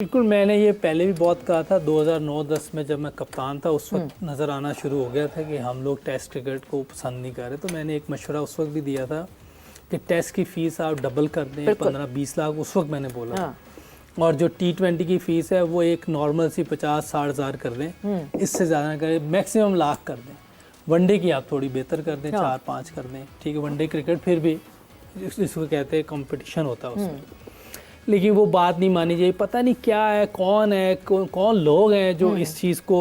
बिल्कुल, मैंने ये पहले भी बहुत कहा था। 2009-10 में जब मैं कप्तान था उस वक्त नज़र आना शुरू हो गया था कि हम लोग टेस्ट क्रिकेट को पसंद नहीं कर रहे। तो मैंने एक मशवरा उस वक्त भी दिया था कि टेस्ट की फ़ीस आप डबल कर दें, 15-20 लाख उस वक्त मैंने बोला। और जो T20 की फ़ीस है वो एक नॉर्मल सी 50-60 हज़ार कर दें, इससे ज़्यादा करें, मैक्सिमम लाख कर दें। वनडे की आप थोड़ी बेहतर कर दें, 4-5 कर दें, ठीक है। वनडे क्रिकेट फिर भी इसको कहते हैं कंपटीशन होता है उसमें, लेकिन वो बात नहीं मानी जाए। पता नहीं क्या है, कौन लोग हैं जो इस चीज़ को,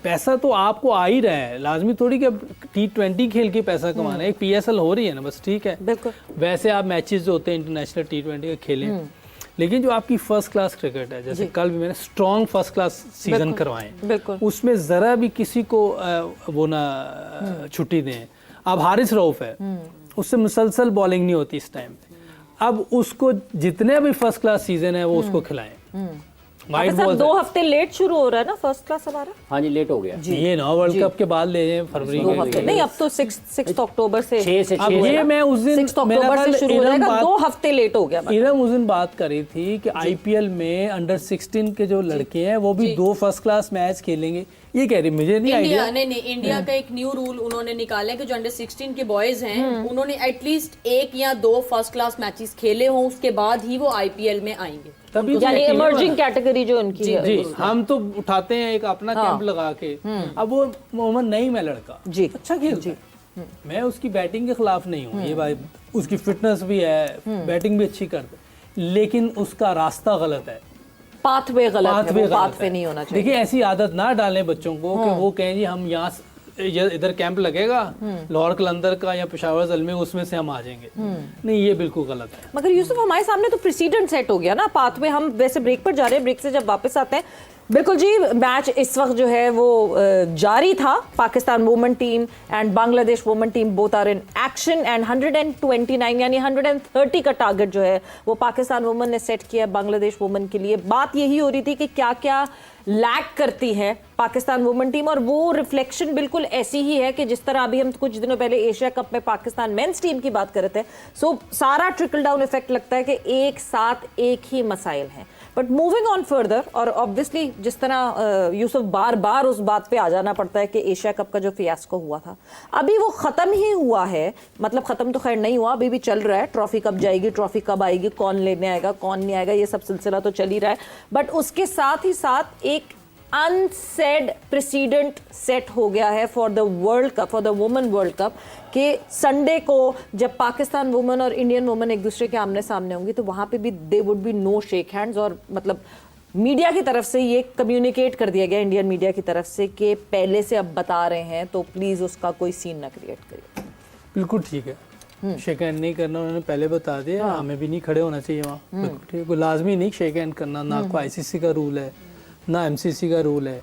पैसा तो आपको आ ही रहा है, लाजमी थोड़ी कि T20 खेल के पैसा कमाना है। एक PSL हो रही है ना, बस ठीक है। बिल्कुल, वैसे आप मैचेस जो होते हैं इंटरनेशनल T20 के खेलें, लेकिन जो आपकी फर्स्ट क्लास क्रिकेट है, जैसे कल भी मैंने स्ट्रॉन्ग फर्स्ट क्लास सीजन करवाए, उसमें ज़रा भी किसी को वो ना छुट्टी दें। अब हारिस रऊफ है, उससे मुसलसल बॉलिंग नहीं होती इस टाइम पे, अब उसको जितने भी फर्स्ट क्लास सीजन है वो उसको खिलाएं। वाइट बॉल 2 हफ्ते लेट शुरू हो रहा है ना फर्स्ट क्लास हमारा। हाँ जी, लेट हो गया ये ना वर्ल्ड कप के बाद ले जाए फरवरी के, नहीं अब तो 6 अक्टूबर से 6 से 6 ये मैं उस दिन 6 अक्टूबर से शुरू हो जाएगा, 2 हफ्ते लेट हो गया। इरम उस दिन बात करी थी कि IPL में अंडर 16 के जो लड़के हैं वो भी 2 फर्स्ट क्लास मैच खेलेंगे। ये कह रही, मुझे नहीं आइडिया। नहीं, इंडिया का एक न्यू रूल उन्होंने निकाला है कि जो अंडर 16 के बॉयज हैं उन्होंने एटलीस्ट 1 या 2 फर्स्ट क्लास मैचेस खेले हों, उसके बाद ही वो IPL में आएंगे। तभी यानी इमर्जिंग कैटेगरी जो उनकी है। जी, हम तो उठाते हैं एक अपना कैंप लगा के। अब वो मोहम्मद नईम है लड़का, जी अच्छा खेलता है, मैं उसकी बैटिंग के खिलाफ नहीं हूँ, ये भाई उसकी फिटनेस भी है, बैटिंग भी अच्छी करता है, लेकिन उसका रास्ता गलत है, पाथवे गलत है, पाथवे नहीं होना चाहिए। देखिए ऐसी आदत ना डालें बच्चों को कि वो कहें जी हम यहाँ इधर कैंप लगेगा लाहौर कलंदर का या पेशावर ज़ल्मी, उसमें से हम आ जाएंगे। नहीं, ये बिल्कुल गलत है। मगर यूसुफ हमारे सामने तो प्रेसिडेंट सेट हो गया ना पाथवे। हम वैसे ब्रेक पर जा रहे हैं, ब्रेक से जब वापस आते हैं, बिल्कुल जी, मैच इस वक्त जो है वो जारी था। Pakistan women team and Bangladesh women team both are in action and 129 यानी 130 का टारगेट जो है वो पाकिस्तान वुमेन ने सेट किया बांग्लादेश वुमेन के लिए। बात यही हो रही थी कि क्या क्या लैक करती है पाकिस्तान वुमेन टीम, और वो रिफ्लेक्शन बिल्कुल ऐसी ही है कि जिस तरह अभी हम कुछ दिनों पहले एशिया कप में पाकिस्तान मेंस टीम की बात कर रहे थे। सो सारा ट्रिकल डाउन इफेक्ट लगता है कि एक साथ एक ही मसाइल हैं। बट मूविंग ऑन फर्दर, और ऑब्वियसली जिस तरह यूसुफ बार बार उस बात पे आ जाना पड़ता है कि एशिया कप का जो फियास्को हुआ था अभी वो ख़त्म ही हुआ है, मतलब ख़त्म तो खैर नहीं हुआ, अभी भी चल रहा है। ट्रॉफी कब जाएगी, ट्रॉफी कब आएगी, कौन लेने आएगा, कौन नहीं आएगा, ये सब सिलसिला तो चल ही रहा है। बट उसके साथ ही साथ एक अनसेड प्रेसिडेंट सेट हो गया है for the world cup, for the women world cup, कि संडे को जब पाकिस्तान वुमेन और इंडियन वुमेन एक दूसरे के आमने सामने होंगी तो वहां पे भी they would be no shake hands. और मतलब मीडिया की तरफ से ये कम्युनिकेट कर दिया गया, इंडियन मीडिया की तरफ से, कि पहले से अब बता रहे हैं तो प्लीज उसका कोई सीन ना क्रिएट करिए। बिल्कुल ठीक है, शेक हैंड नहीं करना, उन्होंने पहले बता दिया। हमें भी नहीं खड़े होना चाहिए वहाँ, बिल्कुल ठीक, कोई लाजमी नहीं शेक हैंड करना, ना कोई ICC का रूल है ना MCC का रूल है,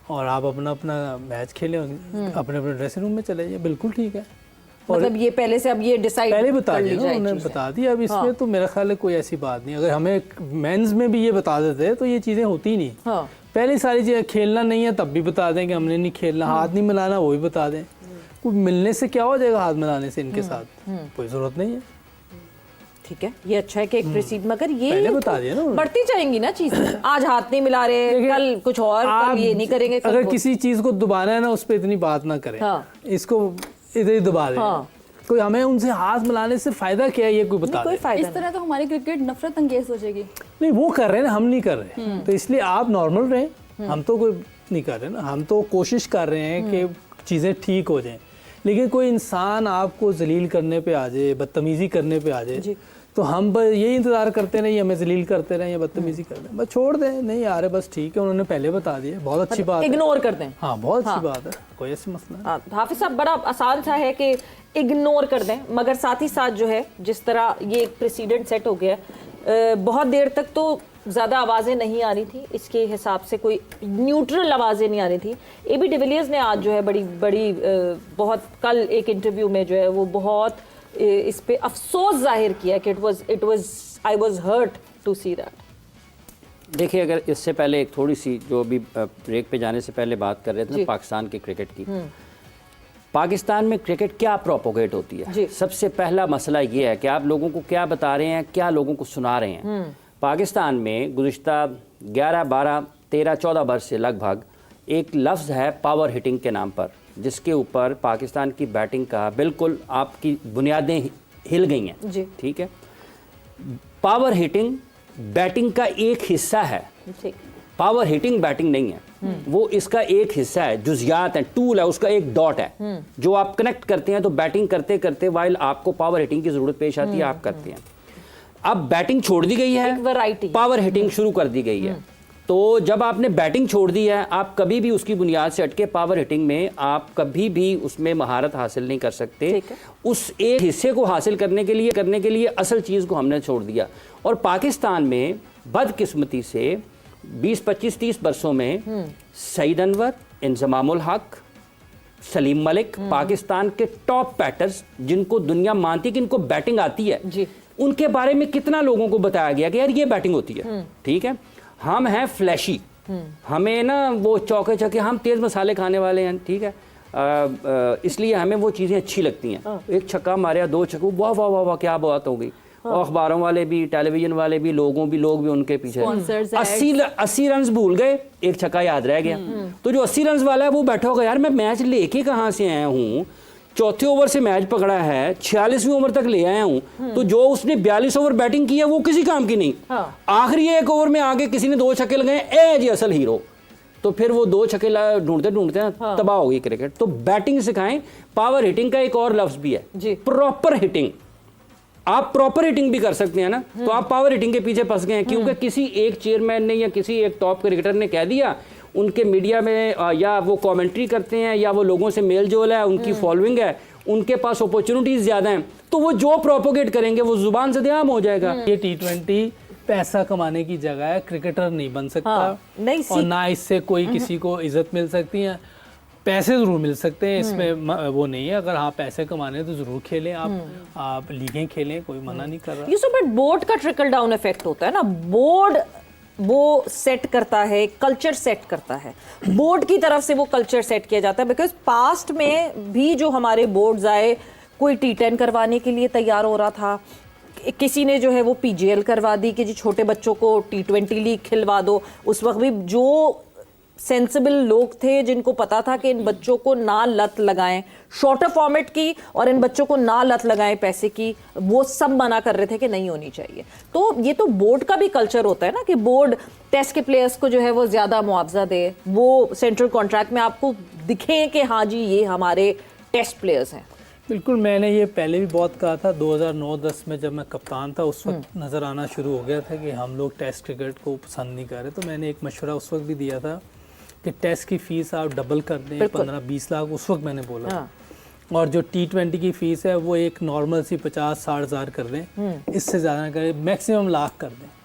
और आप अपना अपना मैच खेलें, अपने अपने ड्रेसिंग रूम में चले जाइए, बिल्कुल ठीक है। मतलब ये पहले से अब ये डिसाइड पहले बता दिया ना, उन्होंने बता दिया। अब इसमें तो मेरा ख्याल है कोई ऐसी बात नहीं। अगर हमें मेंस में भी ये बता देते तो ये चीज़ें होती नहीं। पहले सारी चीज़ें, खेलना नहीं है तब भी बता दें कि हमने नहीं खेलना, हाथ नहीं मिलाना वो भी बता दें। कोई मिलने से क्या हो जाएगा, हाथ मिलाने से इनके साथ कोई ज़रूरत नहीं है। ठीक है, ये अच्छा है कि एक प्रेसिड, मगर ये पहले बता दिया ना, बढ़ती जाएंगी ना चीजें। आज हाथ नहीं मिला रहे, कल कुछ और, कल ये नहीं करेंगे। अगर किसी चीज को दबाना है ना, उस पर इतनी बात ना करें। इसको इधर ही दबा दें। कोई हमें उनसे हाथ मिलाने से फायदा क्या है, ये कोई बता दे। इस तरह तो हमारी क्रिकेट नफरत अंगेज हो जाएगी। नहीं, वो कर रहे हैं ना, हम नहीं कर रहे, तो इसलिए आप नॉर्मल रहें। हम तो कोई नहीं कर रहे ना, हम तो कोशिश कर रहे हैं कि चीज़ें ठीक हो जाएं। लेकिन कोई इंसान आपको जलील करने पे आ जाए, बदतमीजी करने पे आ जाए, तो हम बस यही इंतजार करते रहे, हमें जलील करते रहे या बदतमीजी करते हैं, बस छोड़ दें। नहीं आ रहे, बस ठीक है, उन्होंने पहले बता दिया, बहुत अच्छी बात है, इग्नोर कर दें। हाँ, बहुत अच्छी बात है, कोई ऐसी मसला नहीं। हाफिज साहब, बड़ा आसान सा है कि इग्नोर कर दें, मगर साथ ही साथ जो है जिस तरह ये एक प्रेसिडेंट सेट हो गया, बहुत देर तक तो ज़्यादा आवाज़ें नहीं आ रही थी, इसके हिसाब से कोई न्यूट्रल आवाज़ें नहीं आ रही थी। AB डिविलियर्स ने आज जो है बड़ी बहुत, कल एक इंटरव्यू में जो है वो बहुत इस पे अफसोस जाहिर किया कि I was hurt to see that. देखिए, अगर इससे पहले एक थोड़ी सी, जो अभी ब्रेक पे जाने से पहले बात कर रहे थे ना पाकिस्तान के क्रिकेट की, पाकिस्तान में क्रिकेट क्या प्रोपोगेट होती है। सबसे पहला मसला ये है कि आप लोगों को क्या बता रहे हैं, क्या लोगों को सुना रहे हैं। पाकिस्तान में गुज़िश्ता 11, 12, 13, 14 वर्ष से लगभग एक लफ्ज़ है पावर हिटिंग के नाम पर, जिसके ऊपर पाकिस्तान की बैटिंग का बिल्कुल आपकी बुनियादें हिल गई हैं जी। ठीक है। पावर हिटिंग बैटिंग का एक हिस्सा है, ठीक। पावर हिटिंग बैटिंग नहीं है, वो इसका एक हिस्सा है, जुजियात है, टूल है, उसका एक डॉट है जो आप कनेक्ट करते हैं। तो बैटिंग करते करते वाइल आपको पावर हिटिंग की जरूरत पेश आती है, आप करते हैं। अब बैटिंग छोड़ दी गई है, वैरायटी पावर हिटिंग शुरू कर दी गई है। तो जब आपने बैटिंग छोड़ दी है, आप कभी भी उसकी बुनियाद से हटके पावर हिटिंग में आप कभी भी उसमें महारत हासिल नहीं कर सकते। उस एक हिस्से को हासिल करने के लिए असल चीज़ को हमने छोड़ दिया। और पाकिस्तान में बदकिस्मती से 20, 25, 30 वर्षों में सईद अनवर, इंजमामुल हक, सलीम मलिक, पाकिस्तान के टॉप बैटर्स जिनको दुनिया मानती है कि इनको बैटिंग आती है जी। उनके बारे में कितना लोगों को बताया गया कि यार ये बैटिंग होती है। ठीक है, हम हैं फ्लैशी, हमें ना वो चौके चौके, हम तेज मसाले खाने वाले हैं। ठीक है, इसलिए हमें वो चीज़ें अच्छी लगती हैं। एक छक्का मारे, 2 छक्के, वाह वाह वाह वाह क्या बात हो गई। और अखबारों वाले भी, टेलीविजन वाले भी, लोग भी उनके पीछे 80 रन भूल गए, एक छक्का याद रह गया। तो जो 80 रन वाला है वो बैठा होगा, यार मैं मैच लेके कहाँ से आया हूँ, चौथे ओवर से मैच पकड़ा है, 46वीं ओवर तक ले आया हूँ। तो जो उसने 42 ओवर बैटिंग की है वो किसी काम की नहीं। आखिरी 1 ओवर में आगे किसी ने 2 छक्के लगाए, ए जी असल हीरो। तो फिर वो 2 छक्के ढूंढते ढूंढते तबाह हो गई क्रिकेट। तो बैटिंग सिखाएं। पावर हिटिंग का एक और लफ्ज भी है, प्रॉपर हिटिंग। आप प्रॉपर हिटिंग भी कर सकते हैं ना, तो आप पावर हिटिंग के पीछे फंस गए हैं क्योंकि किसी एक चेयरमैन ने या किसी एक टॉप क्रिकेटर ने कह दिया, उनके मीडिया में या वो कमेंट्री करते हैं या वो लोगों से मेल जोल है, उनकी फॉलोइंग है, उनके पास अपॉर्चुनिटीज ज्यादा हैं, तो वो जो प्रोपोगेट करेंगे वो जुबान से आम हो जाएगा। ये T20 पैसा कमाने की जगह है, क्रिकेटर नहीं बन सकता। नहीं और ना इससे कोई किसी को इज्जत मिल सकती है। पैसे जरूर मिल सकते हैं, इसमें वो नहीं है। अगर हाँ पैसे कमाने हैं तो जरूर खेलें, आप लीगें खेलें, कोई मना नहीं कर रहा। ये सब बोर्ड का ट्रिकल डाउन इफेक्ट होता है ना, बोर्ड वो सेट करता है, कल्चर सेट करता है, बोर्ड की तरफ से वो कल्चर सेट किया जाता है। बिकॉज पास्ट में भी जो हमारे बोर्ड्स आए, कोई T10 करवाने के लिए तैयार हो रहा था, किसी ने जो है वो PGL करवा दी कि जी छोटे बच्चों को T20 लीग खिलवा दो। उस वक्त भी जो सेंसिबल लोग थे जिनको पता था कि इन बच्चों को ना लत लगाएं शॉर्टर फॉर्मेट की, और इन बच्चों को ना लत लगाएं पैसे की, वो सब मना कर रहे थे कि नहीं होनी चाहिए। तो ये तो बोर्ड का भी कल्चर होता है ना कि बोर्ड टेस्ट के प्लेयर्स को जो है वो ज़्यादा मुआवजा दे, वो सेंट्रल कॉन्ट्रैक्ट में आपको दिखे कि हाँ जी ये हमारे टेस्ट प्लेयर्स हैं। बिल्कुल, मैंने ये पहले भी बहुत कहा था। 2009-10 में जब मैं कप्तान था उस वक्त नज़र आना शुरू हो गया था कि हम लोग टेस्ट क्रिकेट को पसंद नहीं कर रहे। तो मैंने एक मशवरा उस वक्त भी दिया था कि टेस्ट की फ़ीस आप डबल कर दें, 15-20 लाख उस वक्त मैंने बोला। और जो T20 की फ़ीस है वो एक नॉर्मल सी 50-60 हज़ार कर दें, इससे ज़्यादा ना करें, मैक्सिमम लाख कर दें।